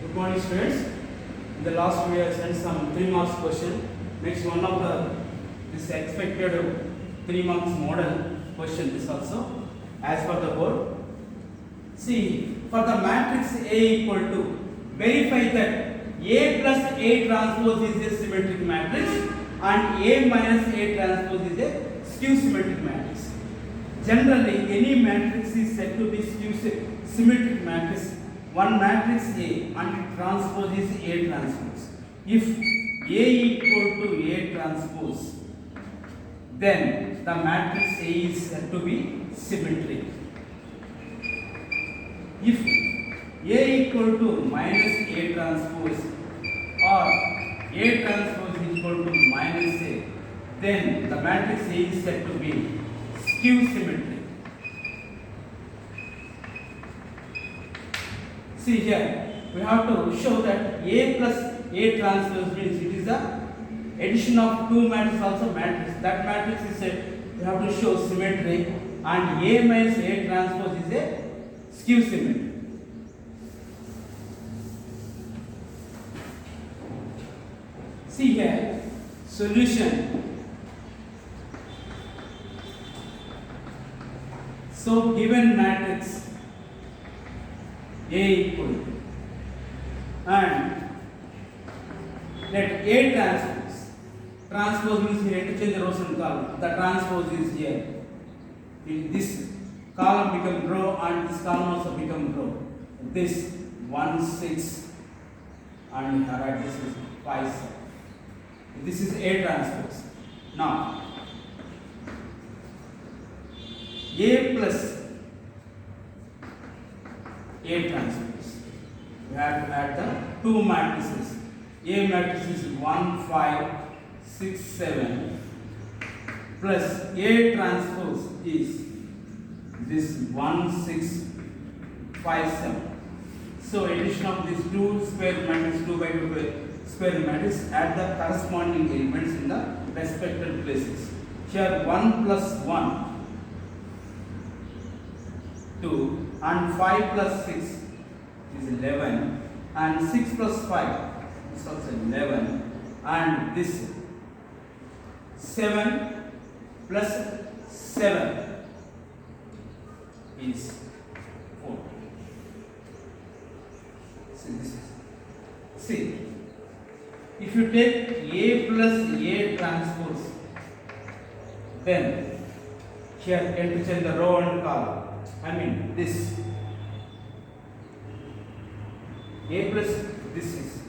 Good morning, students. In the last we have sent some 3 marks question. Next one of the this expected 3 marks model question is also as per the board. See, for the matrix A equal to, verify that A plus A transpose is a symmetric matrix and A minus A transpose is a skew symmetric matrix. Generally, any matrix is said to be skew symmetric matrix. One matrix A and it transpose is A transpose. If A equal to A transpose, then the matrix A is said to be symmetric. If A equal to minus A transpose or A transpose is equal to minus A, then the matrix A is said to be skew symmetric. See here, we have to show that A plus A transpose means it is the addition of two matrices also matrix. That matrix is said we have to show symmetry, and A minus A transpose is a skew symmetry. See here, solution. So given matrix A equal to, and let A transpose means here interchange the rows and column. The transpose is here. This column become row and this column also become row. This 1 6 and here this is 5 7. This is A transpose. Now A plus A transpose. We have to add the two matrices. A matrix is 1 5 6 7 plus A transpose is this 1 6 5 7. So addition of these two square matrices, 2 by 2 square matrix, add the corresponding elements in the respective places. Here 1 plus 1 2 and 5 plus 6 is 11 and 6 plus 5 is also 11 and this 7 plus 7 is 14. See this is, see, if you take A plus A transpose, then here interchange the row and column. I mean this A plus this is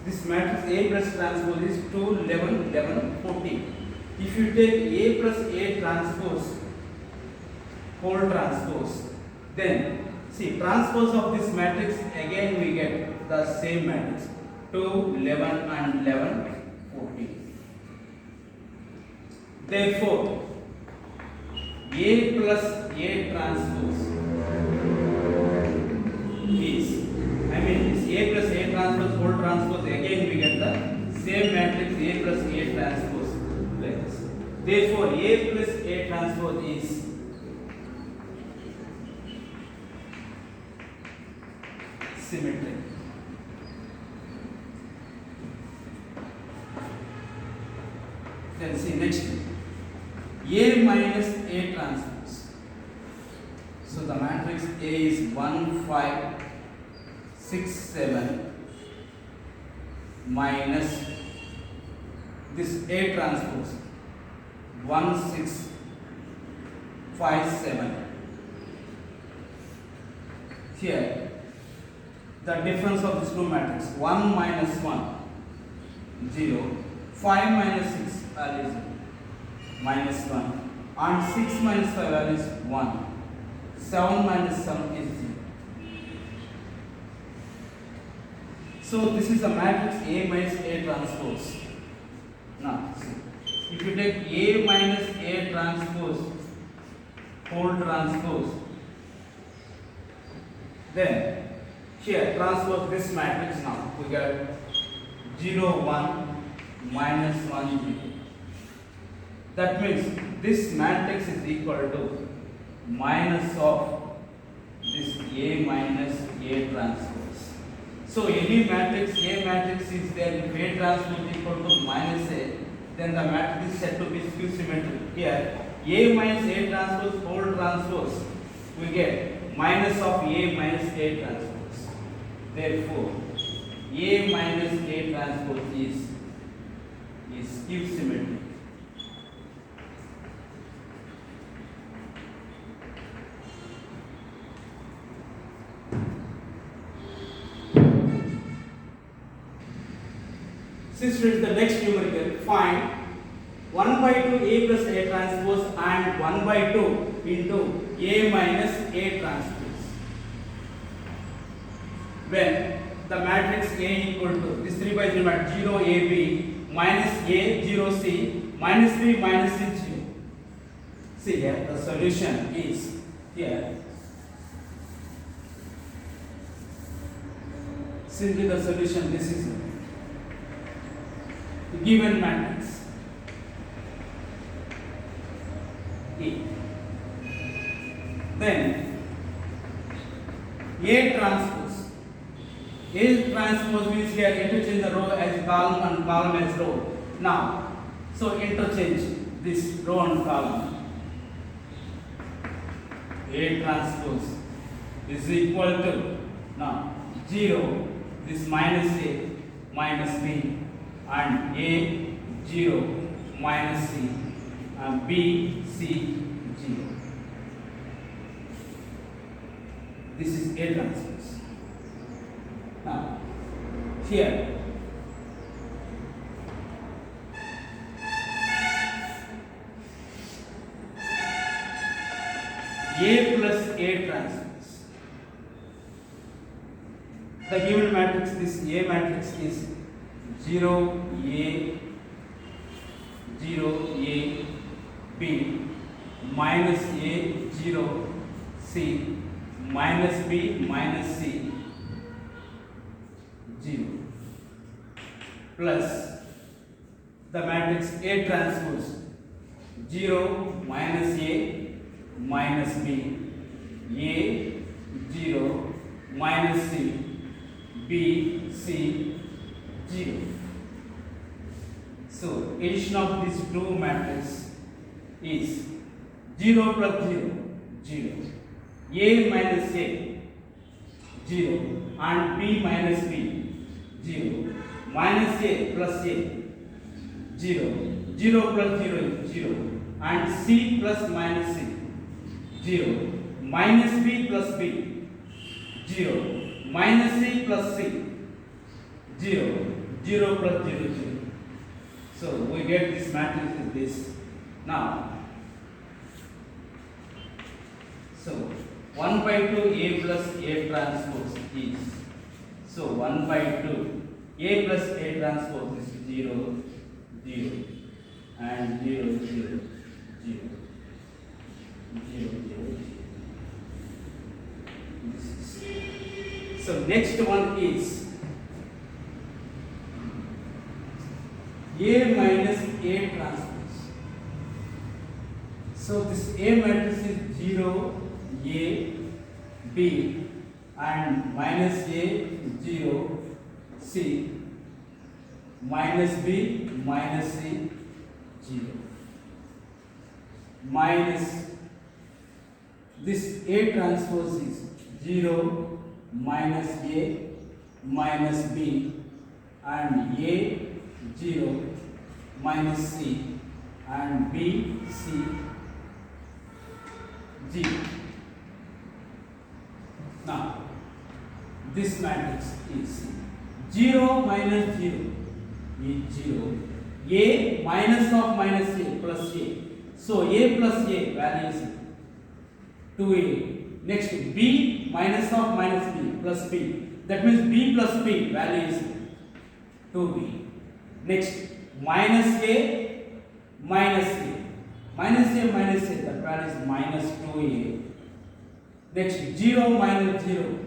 this matrix A plus transpose is 2 11 11 14. If you take A plus A transpose whole transpose, then see transpose of this matrix, again we get the same matrix 2 11 and 11 14. Therefore A plus A transpose is, I mean this A plus A transpose whole transpose, again we get the same matrix A plus A transpose like this. Therefore A plus A transpose is symmetric. Then see next, A minus A transpose. So the matrix A is 1 5 6 7 minus this A transpose 1 6 5 7. Here the difference of these two matrices, 1 minus 1 0, 5 minus 6 value is minus 1 and 6 minus 5 value is 1, 7 minus 7 is 0. So this is the matrix A minus A transpose. Now see, if you take A minus A transpose whole transpose, then here transpose this matrix. Now we get 0 1 minus 1 0. That means this matrix is equal to minus of this A minus A transpose. So any matrix A matrix is there if A transpose equal to minus A, then the matrix is said to be skew symmetric. Here A minus A transpose whole transpose, we get minus of A minus A transpose. Therefore A minus A transpose is skew symmetric. Since it is the next numerical, find 1 by 2 A plus A transpose and 1 by 2 into A minus A transpose. When the matrix A equal to this 3 by 3 matrix 0 AB minus A 0 C minus B minus C 0. See here the solution is here. Simply the solution, this is the given matrix A. Then A transpose. A transpose means here interchange the row as column and column as row. Now, so interchange this row and column. A transpose is equal to now 0, this minus A minus B, and A 0 minus C and B C 0. This is A transpose. Now here A plus A transpose. The given matrix, this A matrix is 0 A 0 A B minus A 0 C minus B minus C 0 plus the matrix A transpose 0 minus A minus B A 0 minus C B C 0. So addition of these two matrices is 0 plus 0 0, A minus A 0 and B minus B 0, minus A plus A 0, 0 plus 0 is 0, and C plus minus C 0, minus B plus B 0, minus C plus C 0, 0 plus 0 0. So we get this matrix is this. Now, so 1 by 2 A plus A transpose is, so 1 by 2 A plus A transpose is 0 0 and 0 0 0 0 0 0. This is. So next one is A minus A transpose. So this A matrix is 0 A B and minus A 0 C minus B minus C 0 minus this A transpose is 0 minus A minus B and A 0 minus C and B C 0. Now this matrix is 0 minus 0 is 0, A minus of minus A plus A. So A plus A value is 2A. Next B minus of minus B plus B. That means B plus B value is 2B. Next minus A minus A. Minus A minus A, that value is minus 2A. Next 0 minus 0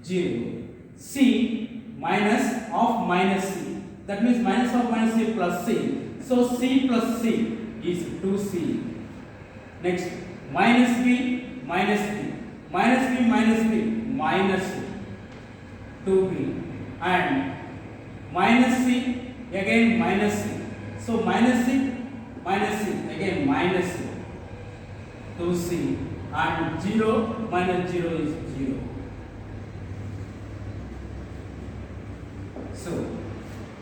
0. C minus of minus C. That means minus of minus C plus C. So C plus C is 2C. Next minus B minus B. Minus B minus B minus 2b, and minus c, again minus c. So minus c, again minus c, 2c, and 0 minus 0 is 0. So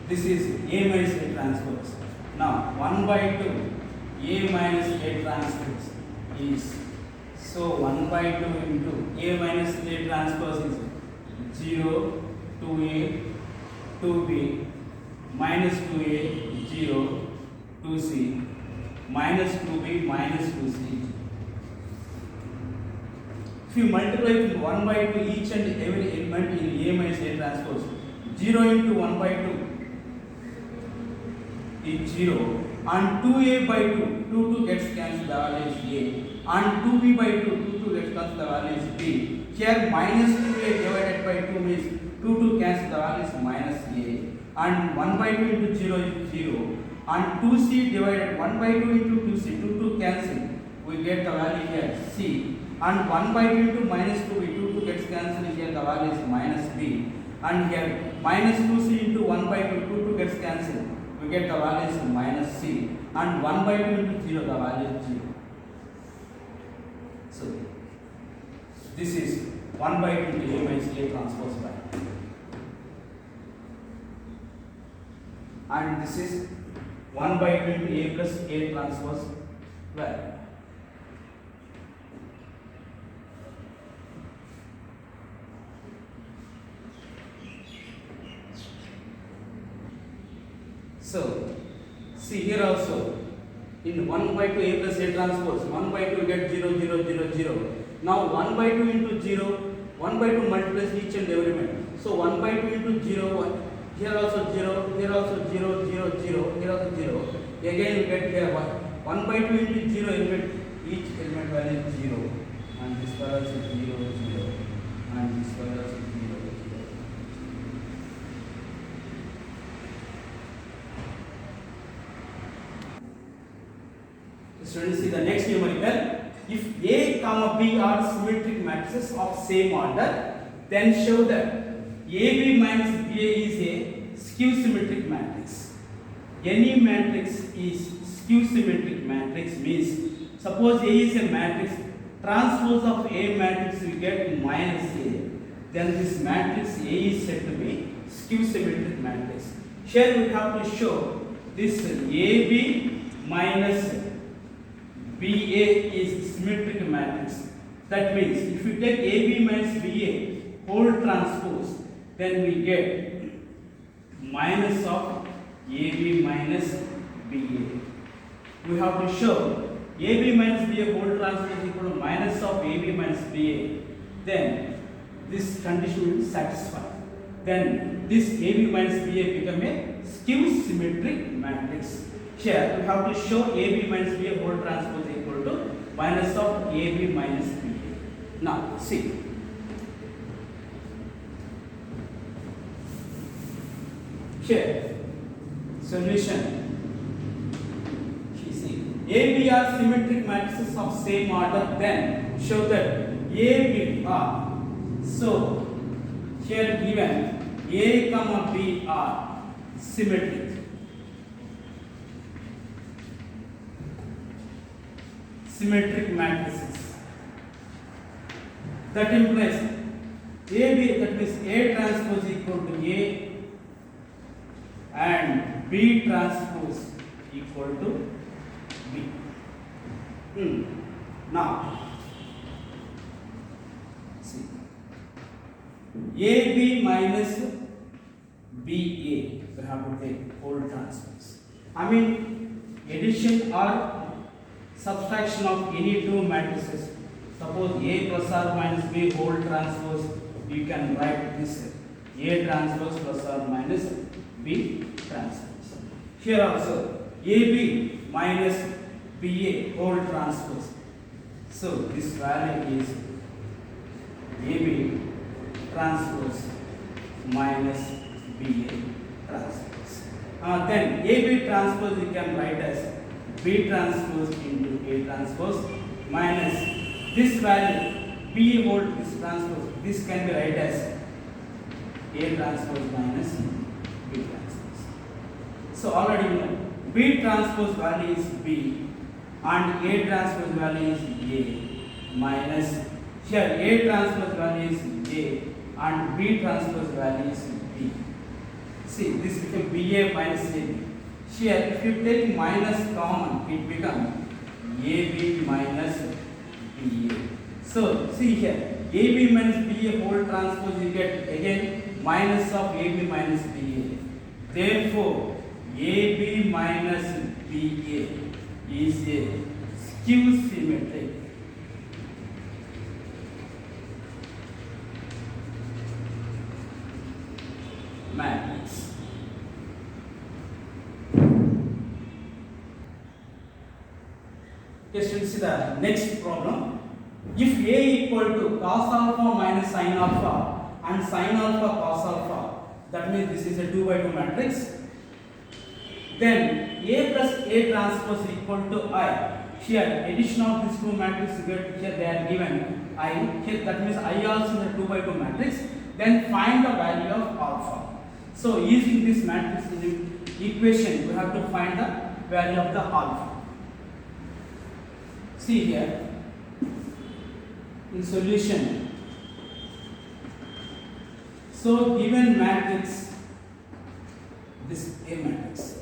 this is A minus A transpose. Now 1 by 2 A minus A transpose is, so 1 by 2 into A minus A transpose is 0, 2A, 2B, minus 2A, 0, 2C, minus 2B, minus 2C. If you multiply with 1 by 2 each and every element in A minus A transpose, 0 into 1 by 2 is 0, and 2A by 2 gets cancelled, the value is A, and 2B by 2 gets cancelled, the value is B. Here minus 2A divided by 2 means 2 cancel, the value is minus A, and 1 by 2 into 0 is 0, and 2C divided 1 by 2 into 2C, 2 cancel, we get the value here C, and 1 by 2 into minus 2B, 2 gets cancelled, here the value is minus B, and here minus 2C into 1 by 2, 2 gets cancelled, we get the value is minus C, and 1 by 2 into 0, the value is 0. So this is 1 by 2 into A minus A transpose by, and this is 1 by 2 into A plus A transpose by. So see here also, in 1 by 2 A plus A transpose, 1 by 2 get 0, 0, 0, 0. Now 1 by 2 into 0, 1 by 2 multiplies each and every element. So 1 by 2 into 0, 1, here also 0, here also 0, 0, 0, here also 0. Again you get here 1 by 2 into 0 element, each element value is 0, and this value is 0, 0, and this value is 0, 0. Students, see the next numerical. If A comma B are symmetric matrices of same order, then show that AB minus BA is a skew symmetric matrix. Any matrix is skew symmetric matrix means, suppose A is a matrix, transpose of A matrix we get minus A, then this matrix A is said to be skew symmetric matrix. Here we have to show this AB minus BA is symmetric matrix. That means if you take AB minus BA whole transpose, then we get minus of AB minus BA. We have to show AB minus BA whole transpose equal to minus of AB minus BA. Then this condition will be satisfied. Then this AB minus BA become a skew symmetric matrix. Here we have to show AB minus BA whole transpose equal to minus of AB minus BA. Now see. Here solution. See, AB are symmetric matrices of same order, then show that AB are. So here given A comma B are symmetric. Symmetric matrices. That implies AB, that means A transpose equal to A and B transpose equal to B. Now see, AB minus BA, we have to take whole transpose. I mean addition or subtraction of any two matrices. Suppose A plus or minus B whole transpose, you can write this A transpose plus or minus B transpose. Here also AB minus BA whole transpose. So this value is AB transpose minus BA transpose. Then AB transpose you can write as B transpose into A transpose minus this value B whole this transpose, this can be write as A transpose minus B transpose. So already we know B transpose value is B and A transpose value is A minus here A transpose value is A and B transpose value is B. See, this becomes BA minus AB. Here, if you take minus common, it becomes AB minus BA. So, see here, AB minus BA whole transpose you get again minus of AB minus BA. Therefore, AB minus BA is a skew symmetric. Matrix. Okay, students, see the next problem. If A equal to cos alpha minus sin alpha and sin alpha cos alpha, that means this is a 2 by 2 matrix. Then A plus A transpose equal to I. Here, addition of these two matrices get here they are given I. Here that means I also is a 2 by 2 matrix. Then find the value of alpha. So using this matrix equation, we have to find the value of the alpha. See here, in solution, so given matrix, this A matrix,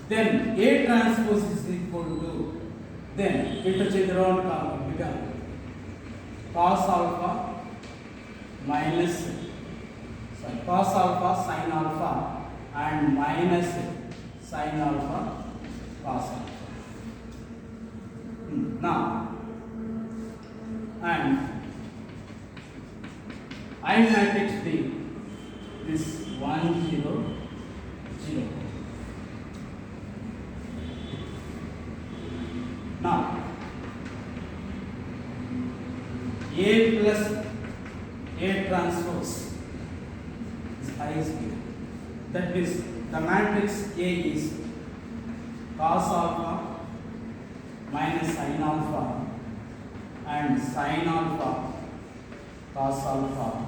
then A transpose is equal to, then interchange around become cos alpha minus cos alpha sin alpha and minus sin alpha cos alpha. Now, and I matrix B, this 1 0 0. Now, A plus A transpose is I is given. That means the matrix A is cos alpha minus sin alpha and sin alpha cos alpha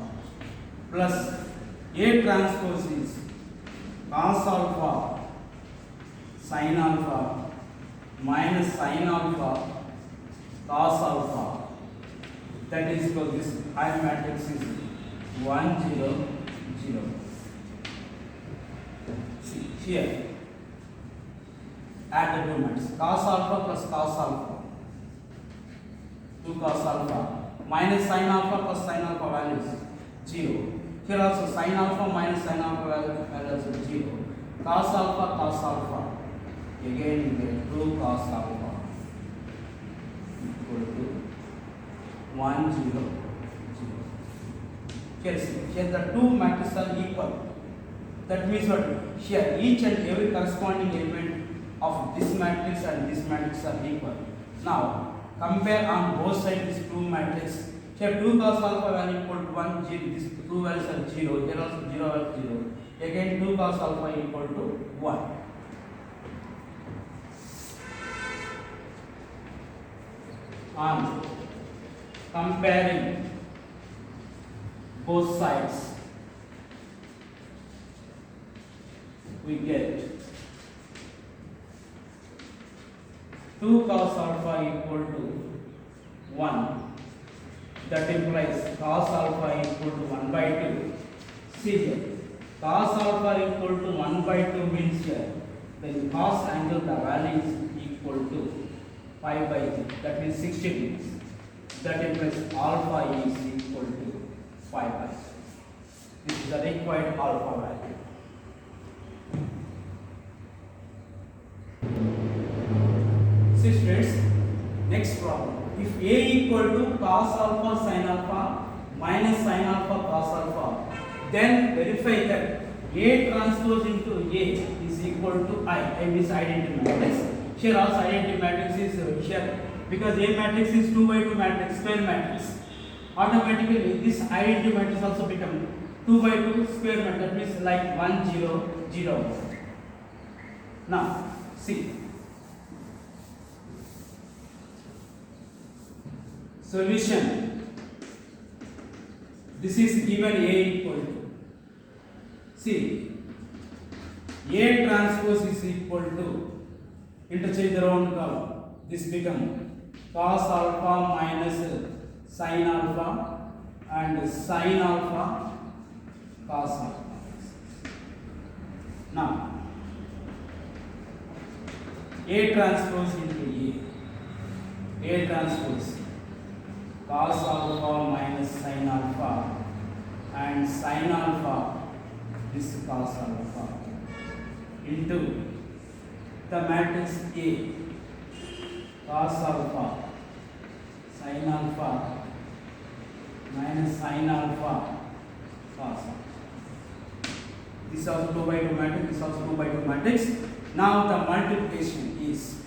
plus A transpose is cos alpha sin alpha minus sin alpha cos alpha, that is equal to this I matrix is 1 0 0. See here, add the two matrices cos alpha plus cos alpha, 2 cos alpha minus sin alpha plus sin alpha values 0. Here also sin alpha minus sin alpha value also 0. Cos alpha again you get 2 cos alpha equal to 1 0 0. Here see, here the two matrices are equal. That means what? Here each and every corresponding element of this matrix and this matrix are equal. Now compare on both sides these two matrices. Here 2 cos alpha value equal to 1 0. These two values are 0. Here also 0 or 0. Again 2 cos alpha equal to 1. On comparing both sides, we get 2 cos alpha equal to 1. That implies cos alpha equal to 1 by 2. See here, cos alpha equal to 1 by 2 means here, then cos angle the value is equal to 5 by 3. That means 60 degrees. That implies alpha is equal to 5 by 3. This is the required alpha value. See students, next problem. If A equal to cos alpha sin alpha minus sin alpha cos alpha, then verify that A transpose into A is equal to I means identity matrix. Here also identity matrix is here because A matrix is 2 by 2 matrix, square matrix. Automatically this identity matrix also become 2 by 2 square matrix, that means like 1 0 0. Now see, solution, this is given A equal to, see, A transpose is equal to, interchange around column, this become cos alpha minus sin alpha and sin alpha cos alpha. Now A transpose into A transpose cos alpha minus sin alpha and sin alpha, this cos alpha, into the matrix A cos alpha sin alpha minus sin alpha cos alpha. This is also 2 by 2 matrix, this is also 2 by 2 matrix. Now the multiplication is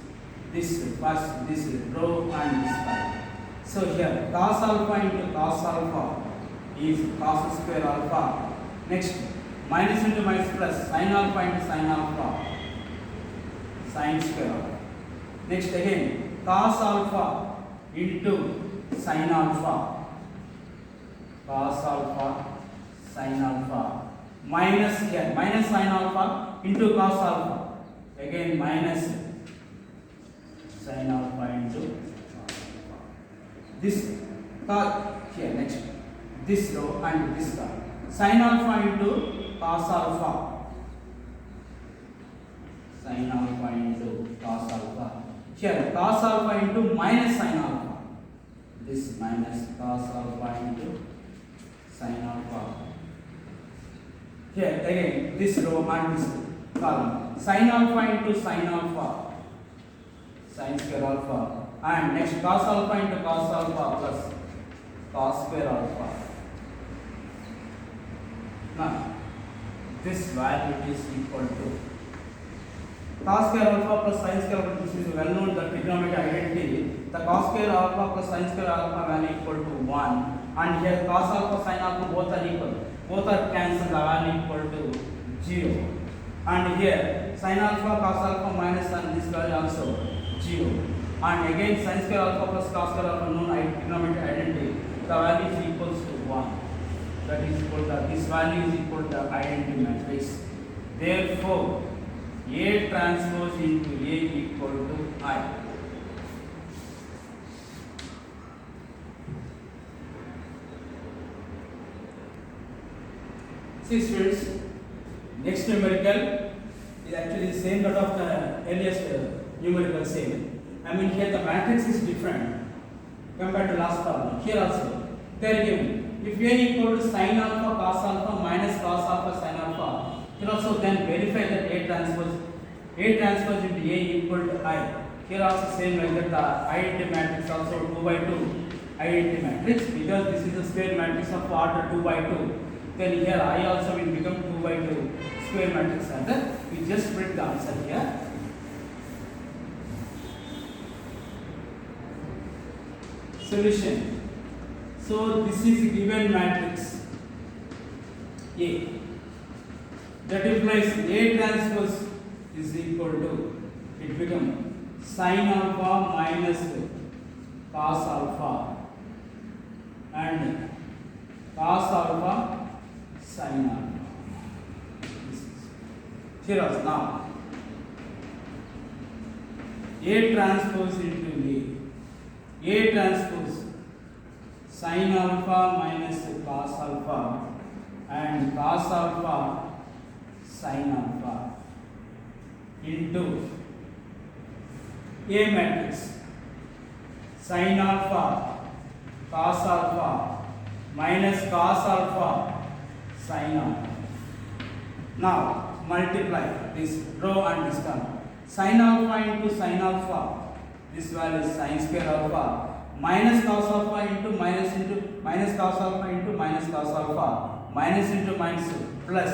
this first, this row and this column. So here cos alpha into cos alpha is cos square alpha. Next minus into minus plus sin alpha into sin alpha, sin square alpha. Next again cos alpha into sin alpha, cos alpha sin alpha, minus here minus sin alpha into cos alpha, again minus sin alpha into this cos here. Next this row and this column, sin alpha into cos alpha, sin alpha into cos alpha, here cos alpha into minus sin alpha, this minus cos alpha into sin alpha, here again this row and this column, sin alpha into sin alpha, sin square alpha, and next cos alpha into cos alpha plus cos square alpha. Now this value is equal to cos square alpha plus sin square alpha. This is well known, the trigonometric identity. The cos square alpha plus sin square alpha value equal to 1, and here cos alpha sin alpha both are equal, both are cancelled, the value equal to 0, and here sin alpha cos alpha minus and this value also 0, and again sin square alpha plus cos square alpha known trigonometric identity, the value is equals to 1, that is equal to, this value is equal to the identity matrix. Therefore A transpose into A equal to I. See students, next numerical is actually the same that of the earliest numerical same. I mean here the matrix is different compared to last problem. Here also they are given if A equal to sin alpha cos alpha minus cos alpha sin alpha, here also then verify that A transpose into A equal to I. Here also same like that, the identity matrix also 2 by 2 identity matrix, because this is a square matrix of order 2 by 2. Then here I also will become 2 by 2 square matrix, and then we just print the answer here. Solution. So this is given matrix A. That implies A transpose is equal to, it become sin alpha minus cos alpha and cos alpha sin alpha. Here also now A transpose into A transpose sin alpha minus cos alpha and cos alpha sin alpha into A matrix sin alpha cos alpha minus cos alpha sin alpha. Now multiply this row and this column, sin alpha into sin alpha, this value is sin square alpha, minus cos alpha into minus cos alpha into minus cos alpha, minus into minus plus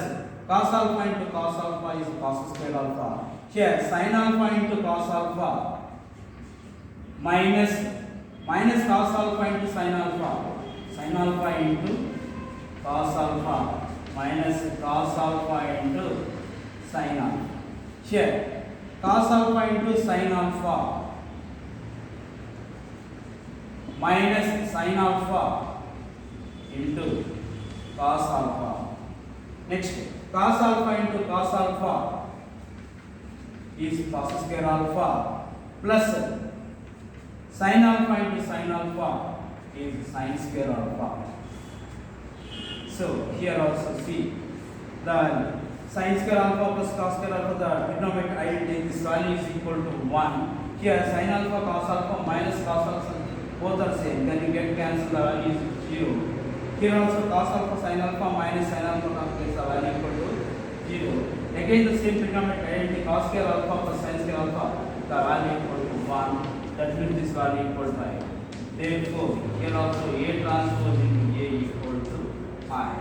cos alpha into cos alpha is cos square alpha. Here sin alpha into cos alpha minus cos alpha into sin alpha into cos alpha minus cos alpha into sin alpha. Here cos alpha into sin alpha minus sin alpha into cos alpha. Next, cos alpha into cos alpha is cos square alpha plus sin alpha into sin alpha is sin square alpha. So here also see the sin square alpha plus cos square alpha, the trigonometric identity, this value is equal to 1. Here sin alpha cos alpha minus cos alpha both are same, then you get cancel, the value is 0. Here also cos alpha sin alpha minus sin alpha calculate the value equal to 0. Again the same trigonometric identity, cos square alpha plus sin square alpha, the value equal to 1. That means this value equal to 5. Therefore here also A transpose into A equal to 5.